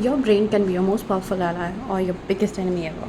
Your brain can be your most powerful ally or your biggest enemy ever.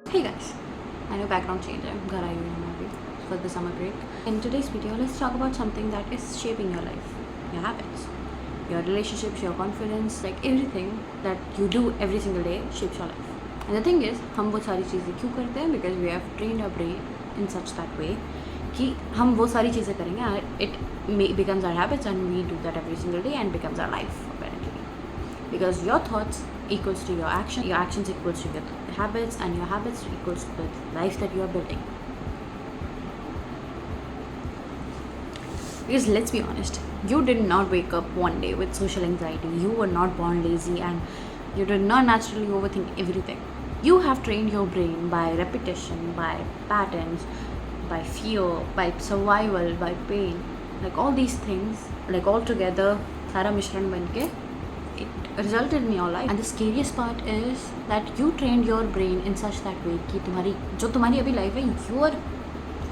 Hey guys, I know background change है, घर आई हुई हूँ मैं अभी for the summer break. In today's video, let's talk about something that is shaping your life, your habits, your relationships, your confidence, like everything that you do every single day shapes your life. And the thing is, हम वो सारी चीज़ें क्यों करते हैं? Because we have trained our brain in such that way कि हम वो सारी चीज़ें करेंगे and it becomes our habits and we do that every single day and becomes our life apparently. Because your thoughts equals to your actions equals to your habits, and your habits equals to the life that you are building. Because let's be honest, you did not wake up one day with social anxiety. You were not born lazy and you did not naturally overthink everything. You have trained your brain by repetition, by patterns, by fear, by survival, by pain, like all these things, like all together, सारा मिश्रण बन के it resulted in your life. And the scariest part is that you trained your brain in such that way कि तुम्हारी अभी life है, you are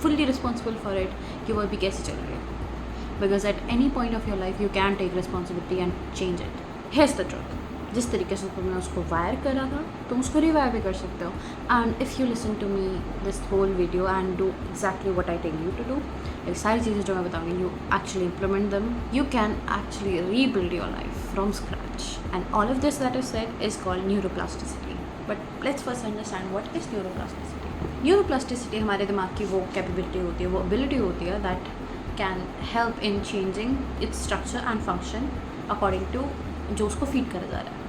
fully responsible for it कि वो अभी कैसे चल रही है. Because at any point of your life you can take responsibility and change it. Here's the truth. जिस तरीके से तुमने उसको वायर करा था तुम उसको रिवायर भी कर सकते हो. And if you listen to me this whole video and do exactly what I tell you to do, एक सारी चीज़ें जो मैं बताऊँगी, you actually implement them, you can actually rebuild your life from scratch. And all of this that is said is called neuroplasticity. But let's first understand what is neuroplasticity. Neuroplasticity हमारे दिमाग की वो कैपेबिलिटी होती है, वो ability होती है that can help in changing its structure and function according to जो उसको फीड करा जा रहा है.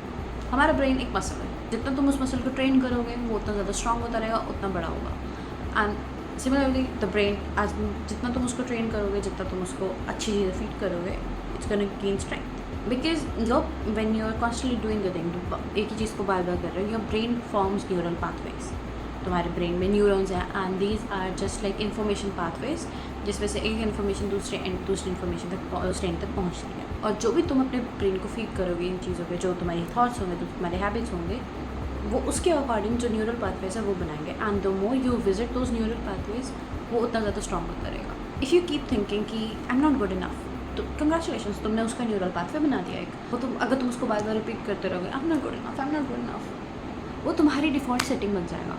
हमारा ब्रेन एक मसल है, जितना तुम उस मसल को ट्रेन करोगे वो उतना ज़्यादा स्ट्रांग होता रहेगा, उतना बड़ा होगा. एंड सिमिलरली द ब्रेन आज जितना तुम उसको ट्रेन करोगे, जितना तुम उसको अच्छी चीज़ें फीड करोगे, it's gonna gain strength. Because लोग when you are constantly doing the thing, एक ही चीज़ को बार बार कर रहे हो, your brain forms neural pathways. तुम्हारे ब्रेन में न्यूरॉन्स हैं and these are just like information pathways, जिसमें से एक इन्फॉर्मेशन दूसरे इन्फॉर्मेशन तक पहुँचती है. और जो भी तुम अपने ब्रेन को फीड करोगे इन चीज़ों पे, जो तुम्हारी थॉट्स होंगे, जो तुम्हारे हैबिट्स होंगे, वो उसके अकॉर्डिंग जो न्यूरल पाथवेज है वो बनाएंगे. And the more you visit those neural pathways, वो उतना ज़्यादा स्ट्रॉन्ग होता रहेगा. इफ़ यू कीप थिंकिंग कि I am not good enough, तो कंग्रेचुलेशन, तुमने उसका न्यूरल पाथवे बना दिया एक. वो तुम अगर तुम उसको बार बार रिपीट करते रहोगे, आई am not good enough, I am not good enough, वो तुम्हारी डिफ़ॉल्ट सेटिंग बन जाएगा.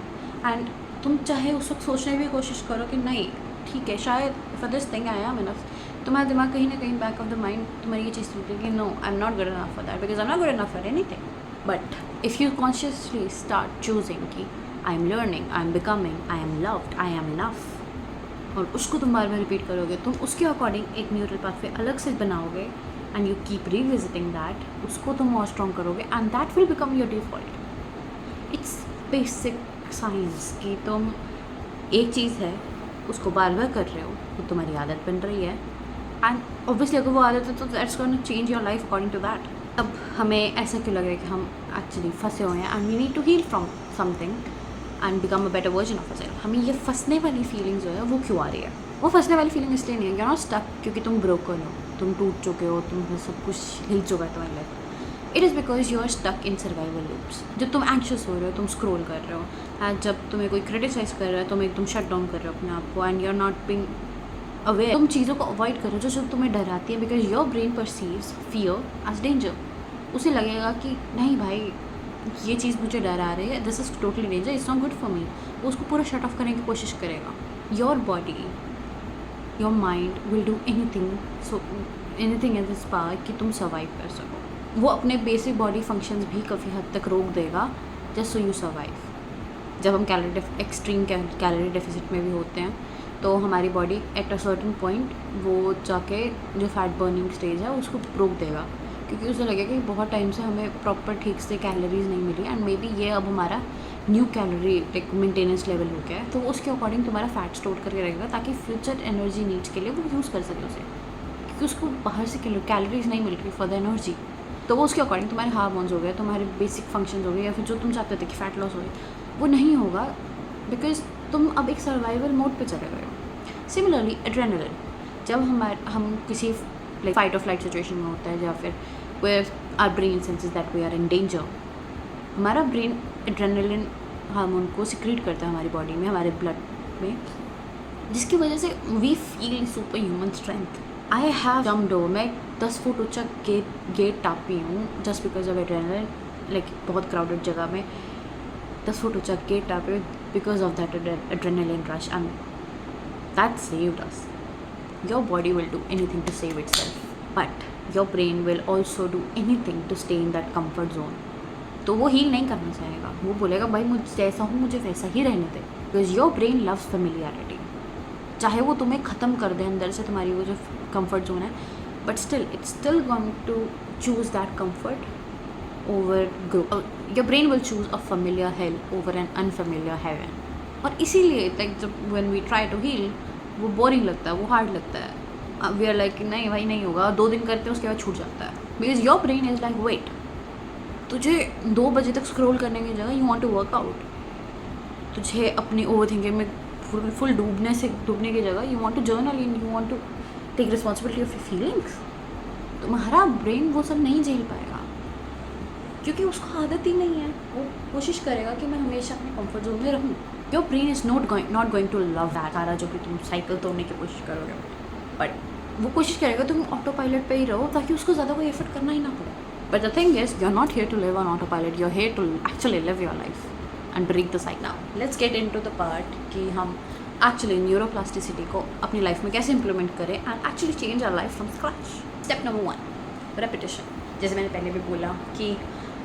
एंड तुम चाहे उस वक्त सोचने की भी कोशिश करो कि नहीं ठीक है, शायद for this thing I am enough, तुम्हारा दिमाग कहीं ना कहीं बैक ऑफ द माइंड तुम्हारी ये चीज़ सोचती है कि no I am not good enough for that, because I am not good enough for anything. But if you consciously start choosing कि I am learning, I am becoming, I am loved, I am enough, और उसको तुम बार बार repeat करोगे, तुम उसके according एक neural pathway अलग से बनाओगे and you keep revisiting that, उसको तुम और स्ट्रॉन्ग करोगे and that will become your default. It's basic science कि तुम एक चीज़ है उसको बार बार कर रहे हो, वो तुम्हारी आदत बन रही है. एंड ऑब्वियसली अगर वो आदत है तो that's gonna change your life according to that. अब हमें ऐसा क्यों लग रहा है कि हम एक्चुअली फंसे हुए हैं and we need to heal from something and become a better version of ourselves. हमें ये फंसने वाली फीलिंग जो है वो क्यों आ रही है? वो फंसने वाली फीलिंग इसलिए नहीं है, यू आर नॉट स्टक क्योंकि तुम ब्रोकन हो, तुम टूट चुके हो, तुम सब कुछ हिल चुका है तुम्हारी life. It is because you are stuck in survival loops. जब तुम एंक्शस हो रहे हो, तुम स्क्रोल कर रहे हो, एंड जब तुम्हें कोई क्रिटिसाइज कर रहा है तुम एकदम शट डाउन कर रहे हो अपने आप को and you are not being aware. तुम चीज़ों को अवॉइड करो जो तुम्हें डराती है, because your brain perceives fear as danger. उसे लगेगा कि नहीं भाई ये चीज़ मुझे डरा रही है, this is totally danger, it's not good for me. वो उसको पूरा शट ऑफ करने की कोशिश करेगा. Your body, your mind will do anything in this power कि तुम सर्वाइव कर सको. वो अपने बेसिक बॉडी फंक्शंस भी काफ़ी हद तक रोक देगा जस्ट सो यू सर्वाइव. जब हम एक्सट्रीम कैलोरी डेफिसिट में भी होते हैं तो हमारी body at a certain point वो जाके जो फैट बर्निंग स्टेज है उसको रोक देगा, क्योंकि उसे लगेगा कि बहुत टाइम से हमें प्रॉपर ठीक से कैलोरीज नहीं मिली एंड मे बी ये अब हमारा new calorie like maintenance level हो गया है. तो उसके अकॉर्डिंग तुम्हारा फैट स्टोर करके रहेगा ताकि फ्यूचर एनर्जी नीड्स के लिए वो यूज़ कर सके उसे, क्योंकि उसको बाहर से कैलोरीज नहीं मिल रही फॉर द एनर्जी. तो वो उसके अकॉर्डिंग तुम्हारे हार्मोन्स हो गए, तुम्हारे बेसिक फंक्शन हो गए, या फिर जो तुम चाहते थे कि फैट लॉस हो गए, वो नहीं होगा बिकॉज तुम अब एक सर्वाइवल मोड पे चले गए हो. सिमिलरली एड्रेनलिन, जब हम किसी लाइक फाइट और फ्लाइट सिचुएशन में होता है या फिर where our brain senses that we are in danger, हमारा ब्रेन एड्रेनलिन हार्मोन को सिक्रीट करता है हमारी बॉडी में, हमारे ब्लड में, जिसकी वजह से we feel super human strength. I have jumped over, मैं 10 फुट ऊंचा गेट टापी हूँ just because of adrenaline, like बहुत क्राउडेड जगह में 10 फुट ऊंचा गेट टापी हूँ because of that adrenaline rush, and that saved us. Your body will do anything to save itself, but your brain will also do anything to stay in that comfort zone. तो वो heal नहीं करना चाहेगा, वो बोलेगा भाई मुझ जैसा हूँ मुझे वैसा ही रहने दे, because your brain loves familiarity. चाहे वो तुम्हें ख़त्म कर दे अंदर से तुम्हारी वो जो कंफर्ट जोन है, but still it's still going to choose that comfort over grow. Your brain will choose a familiar hell over an unfamiliar heaven. और इसीलिए लाइक जब when we try to heal वो बोरिंग लगता है, वो hard लगता है. वी आर लाइक नहीं भाई नहीं होगा, 2 दिन करते हैं उसके बाद छूट जाता है, because your brain is like wait, तुझे 2 बजे तक स्क्रॉल करने की जगह you want to work out. तुझे अपनी ओवर थिंकिंग में फुल डूबने की जगह you want to journal and you want to take responsibility of your feelings. तुम्हारा ब्रेन वो सब नहीं झेल पाएगा क्योंकि उसको आदत ही नहीं है. वो कोशिश करेगा कि मैं हमेशा अपने कंफर्ट जोन में रहूँ. Your brain is not going to love that सारा जो भी तुम साइकिल तोड़ने की कोशिश करोगे, बट वो कोशिश करेगा तुम ऑटो पायलट पे ही रहो ताकि उसको ज़्यादा कोई एफर्ट करना ही ना पड़े. But the thing is you are not here to live on autopilot, you are here to actually live your life and break the cycle. Now let's get into the part कि हम actually neuroplasticity को अपनी life में कैसे implement करें and actually change our life from scratch. Step number 1, repetition. जैसे मैंने पहले भी बोला कि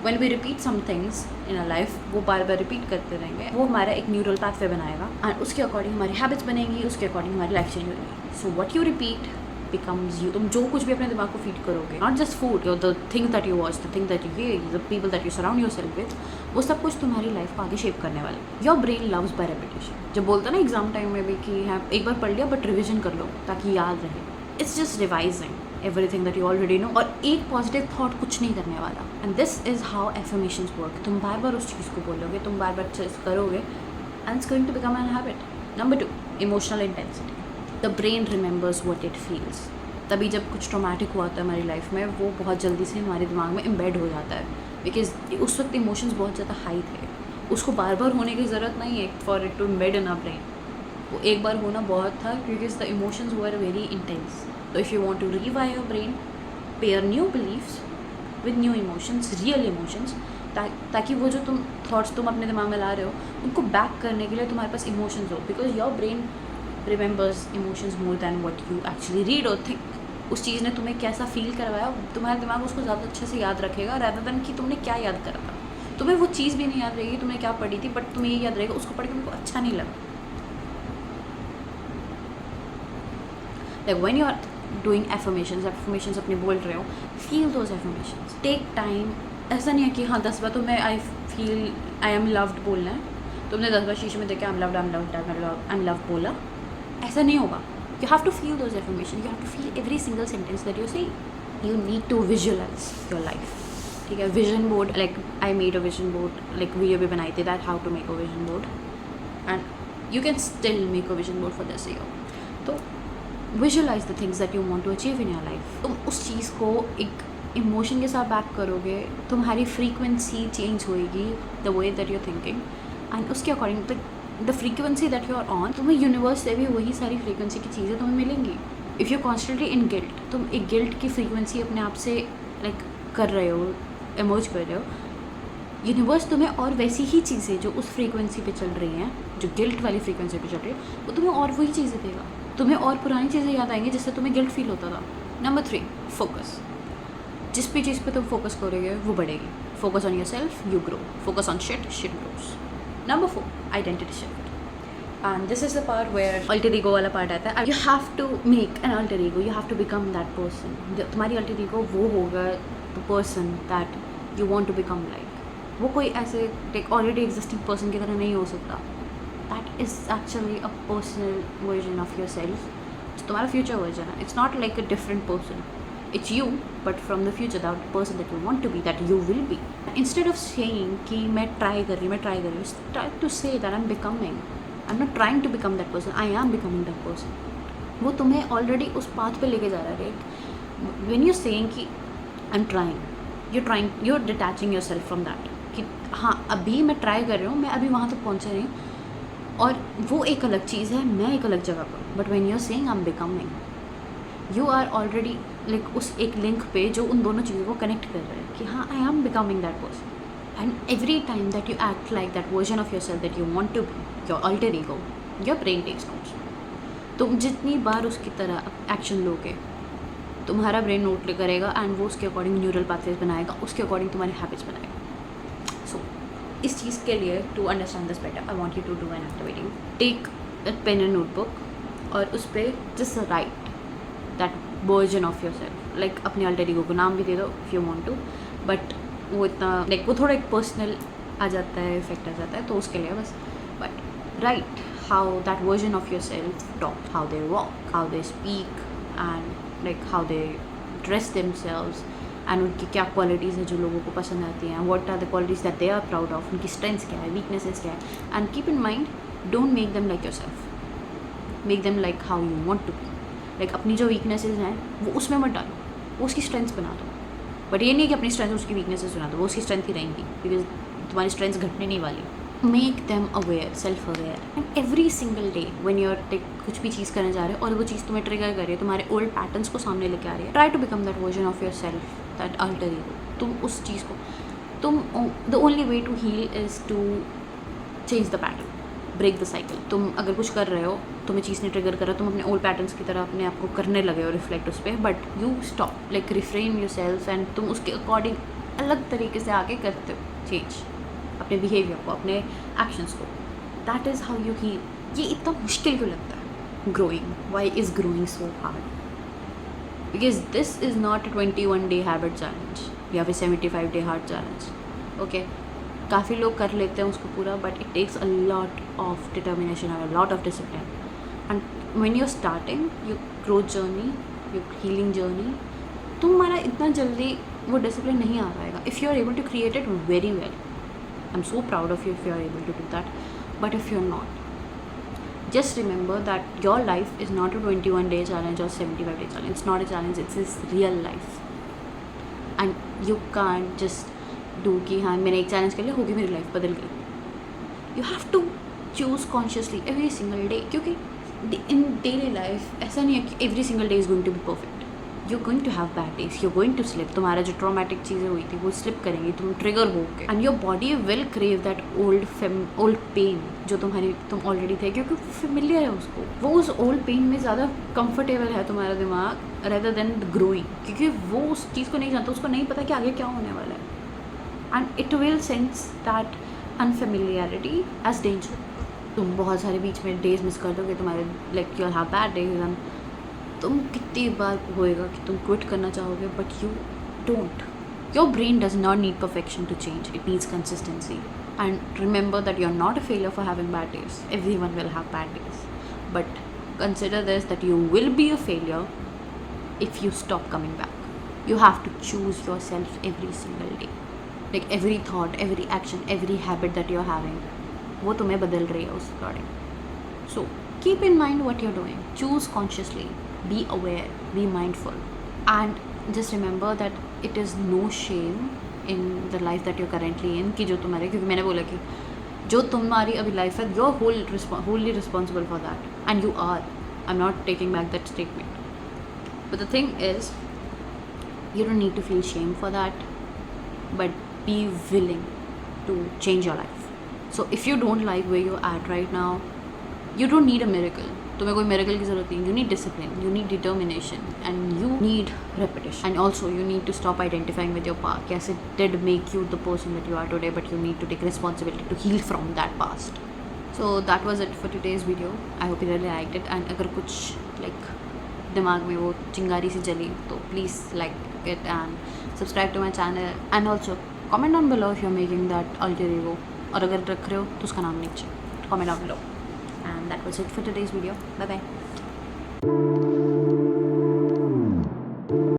when we repeat some things in our life, वो बार बार रिपीट करते रहेंगे, वो हमारा एक न्यूरल पाथवे बनाएगा एंड उसके अकॉर्डिंग हमारी हैबिट्स बनेंगी, उसके अकॉर्डिंग हमारी लाइफ चेंज होगी. So what you repeat becomes you. तुम जो कुछ भी अपने दिमाग को फीड करोगे, not just food, the things that you watch, the things that you here, the people that you surround yourself with, वो सब कुछ तुम्हारी लाइफ को आगे शेप करने वाले. Your brain loves by repetition. जब बोलता ना एग्जाम टाइम में भी कि हाँ एक बार पढ़ लिया बट रिविजन कर लो ताकि याद रहे. It's just revising everything that you already know, और एक पॉजिटिव थॉट कुछ नहीं करने वाला. And this is how affirmations work. तुम बार बार उस चीज़ को बोलोगे, तुम बार बार चीज़ करोगे and it's going to become an habit. Number 2, emotional intensity. The brain remembers what it feels. तभी जब कुछ ट्रॉमेटिक हुआ था हमारी लाइफ में, वो बहुत जल्दी से हमारे दिमाग में एम्बेड हो जाता है बिकॉज उस वक्त इमोशंस बहुत ज़्यादा हाई थे. उसको बार बार होने की ज़रूरत नहीं है for it to embed in our brain. वो एक बार होना बहुत था because the emotions were very intense. So if you want to rewire your brain, pair new beliefs with new emotions, real emotions, ताकि वो जो तुम थॉट्स तुम अपने दिमाग में ला रहे हो उनको बैक करने के लिए तुम्हारे पास इमोशंस हो. Because your brain remembers emotions more than what you actually read और थिंक. उस चीज़ ने तुम्हें कैसा फील करवाया, तुम्हारा दिमाग उसको ज़्यादा अच्छे से याद रखेगा rather than कि तुमने क्या याद करा था. तुम्हें वो चीज़ भी नहीं याद रहेगी तुमने क्या पढ़ी थी, बट तुम्हें ये याद रहेगा उसको पढ़ के मेरे को अच्छा नहीं लगा. Like when you are doing affirmations अपने बोल रहे हो, feel those affirmations, take time. ऐसा नहीं है कि हाँ 10 बार तो मैं I am loved बोलना है, तुमने 10 बार शीशे में देखे I'm loved बोला, ऐसा नहीं होगा. You have to feel those affirmations, you have to feel every single sentence that you say. You need to visualize your life. ठीक है, vision board, like I made a vision board, like video भी बनाई थी that how to make a vision board, and you can still make a vision board for this year. तो visualise the things that you want to achieve in your life. तुम उस चीज़ को एक emotion के साथ बैक करोगे, तुम्हारी फ्रीक्वेंसी चेंज होएगी the way that you are thinking, and उसके according the frequency that you are on, तुम्हें यूनिवर्स से भी वही सारी फ्रीक्वेंसी की चीज़ें तुम्हें मिलेंगी. If you constantly in guilt, तुम एक गिल्ट की फ्रीक्वेंसी अपने आप से लाइक कर रहे हो, इमर्ज कर रहे हो, यूनिवर्स तुम्हें और वैसी ही चीज़ें जो उस फ्रीक्वेंसी पे चल रही हैं, जो गिल्ट वाली फ्रीक्वेंसी पे चल रही है, वो तुम्हें और वही चीज़ें देगा. तुम्हें और पुरानी चीज़ें याद आएंगी जिससे तुम्हें गिल्ट फील होता था. Number 3, focus. जिस भी चीज़ पे तुम फोकस करोगे वो बढ़ेगी. Focus on yourself, you grow. Focus on shit grows. Number 4, identity shift. And this is the part where alter ego वाला पार्ट आता है. You have to make an alter ego, you have to become that person. तुम्हारी alter ego वो होगा the person that you want to become like. वो कोई ऐसे एक ऑलरेडी एग्जिस्टिंग पर्सन की तरह नहीं हो सकता. That is actually a personal version of your self. तुम्हारा फ्यूचर वर्जन है. It's not like a different person. It's you, but from the future, that person that you want to be, that you will be. Instead of saying कि मैं try कर रही हूँ, start to say that I'm becoming. I'm not trying to become that person. I am becoming that person. वो तुम्हें already उस path पे लेके जा रहा है. When you're saying कि I'm trying, you're detaching yourself from that. कि हाँ अभी मैं try कर रही हूँ, मैं अभी वहाँ तक पहुँचा नहीं हूँ, और वो एक अलग चीज़ है, मैं एक अलग जगह पर. But when you're saying I'm becoming, you are already like उस एक लिंक पे जो उन दोनों चीज़ों को कनेक्ट कर रहा है कि हाँ I am becoming that person. And every time that you act like that version of yourself that you want to be your alter ego, your brain takes notes. तुम जितनी बार उसकी तरह एक्शन लोगे तुम्हारा ब्रेन नोट करेगा and वो उसके according neural pathways बनाएगा, उसके अकॉर्डिंग तुम्हारी हैबिट्स बनाएगा। सो इस चीज़ के लिए to understand this better I want you to do an activity, take a pen and notebook और उस पर just write that version of yourself. Like अपने अल्टर ईगो को नाम भी दे दो if you want to, but वो इतना लाइक वो थोड़ा एक पर्सनल आ जाता है, इफेक्ट आ जाता है, तो उसके लिए बस but right how that version of your self talk, how they walk, how they speak and like how they dress themselves and उनकी क्या क्वालिटीज़ हैं जो लोगों को पसंद आती हैं, what are the qualities that they are proud of, उनकी स्ट्रेंथ्स क्या है, वीकनेसेस क्या है। And keep in mind don't make them like yourself, make them like how you want to be. Like अपनी जो वीकनेसेस हैं वो उसमें मत डालो, वो उसकी स्ट्रेंथ्स बना दो। बट ये नहीं कि अपनी स्ट्रेंथ उसकी वीकनेसेस बना दो, वो उसकी स्ट्रेंथ ही रहेंगी बिकॉज तुम्हारी स्ट्रेंथ्स घटने नहीं वाली। Make them aware, self aware and every single day when you are like कुछ भी चीज़ करने जा रहे हो और वो चीज़ तुम्हें ट्रिगर कर रही है, तुम्हारे ओल्ड पैटर्न्स को सामने लेके आ रही है, try to become that version of yourself, that alter ego. तुम उस चीज़ को the only way to heal is to change the pattern, break the cycle. तुम अगर कुछ कर रहे हो, तुम्हें चीज़ ने ट्रिगर कर रहा, तुम अपने ओल्ड पैटर्न्स की तरह अपने आप को करने लगे हो रिफ्लेक्ट उस पर, but you stop like refrain your self and तुम उसके अकॉर्डिंग अलग तरीके से आगे करते हो चेंज अपने बिहेवियर को, अपने एक्शंस को। That is how you heal. ये इतना मुश्किल क्यों लगता है growing? Why is growing so hard? Because this is not 21 day habit challenge या फिर 75 डे हार्ड चैलेंज। ओके, काफ़ी लोग कर लेते हैं उसको पूरा, but it takes a lot of determination और a lot of discipline. And when you are starting your growth journey, your healing journey, तुम्हारा इतना जल्दी वो डिसिप्लिन नहीं आ पाएगा। If you are able to create it very well, I'm so proud of you if you are able to do that. But if you're not, just remember that your life is not a 21 day challenge or 75 day challenge. It's not a challenge, it's this real life. And you can't just do कि हाँ मैंने एक challenge कर लिया, होगी मेरी life बदल गई। You have to choose consciously every single day, क्योंकि in daily life ऐसा नहीं है कि every single day is going to be perfect. You're going to have bad days, you're going to slip. तुम्हारा जो ट्रॉमेटिक चीज़ें हुई थी वो स्लिप करेंगी, तुम ट्रिगर होगे and your body will crave that old pain जो तुम ऑलरेडी थे, क्योंकि फेमिलियर है उसको। वो उस ओल्ड पेन में ज़्यादा कंफर्टेबल है तुम्हारा दिमाग रेदर देन ग्रोइंग, क्योंकि वो उस चीज़ को नहीं जानता, उसको नहीं पता कि आगे क्या होने वाला है। And it will sense that unfamiliarity as danger. तुम बहुत सारे बीच में डेज मिस कर दोगे, तुम्हारे like you have bad days एंड तुम कितनी बार होएगा कि तुम क्विट करना चाहोगे, but you don't. Your brain does not need perfection to change, it needs consistency. And remember that you are not a failure for having bad days, everyone will have bad days, but consider this that you will be a failure if you stop coming back. You have to choose yourself every single day. Like every thought, every action, every habit that you're having, वो तुम्हें बदल रही है उस according. So keep in mind what you're doing. Choose consciously. Be aware. Be mindful. And just remember that it is no shame in the life that you're currently in कि जो तुम्हारे, क्योंकि मैंने बोला कि जो तुम्हारी अभी लाइफ है, you're wholly responsible for that, and you are. I'm not taking back that statement. But the thing is, you don't need to feel shame for that, but be willing to change your life. So if you don't like where you're at right now, you don't need a miracle. तुम्हें कोई miracle की ज़रूरत नहीं. You need discipline, you need determination, and you need repetition. And also you need to stop identifying with your past. Yes, it did make you the person that you are today, but you need to take responsibility to heal from that past. So that was it for today's video. I hope you really liked it. And अगर कुछ like दिमाग में वो चिंगारी सी जली तो please like it and subscribe to my channel, and also comment down below if you are making that alter ego, और अगर रख रहे हो तो उसका नाम नीचे comment down below. And that was it for today's video. Bye bye.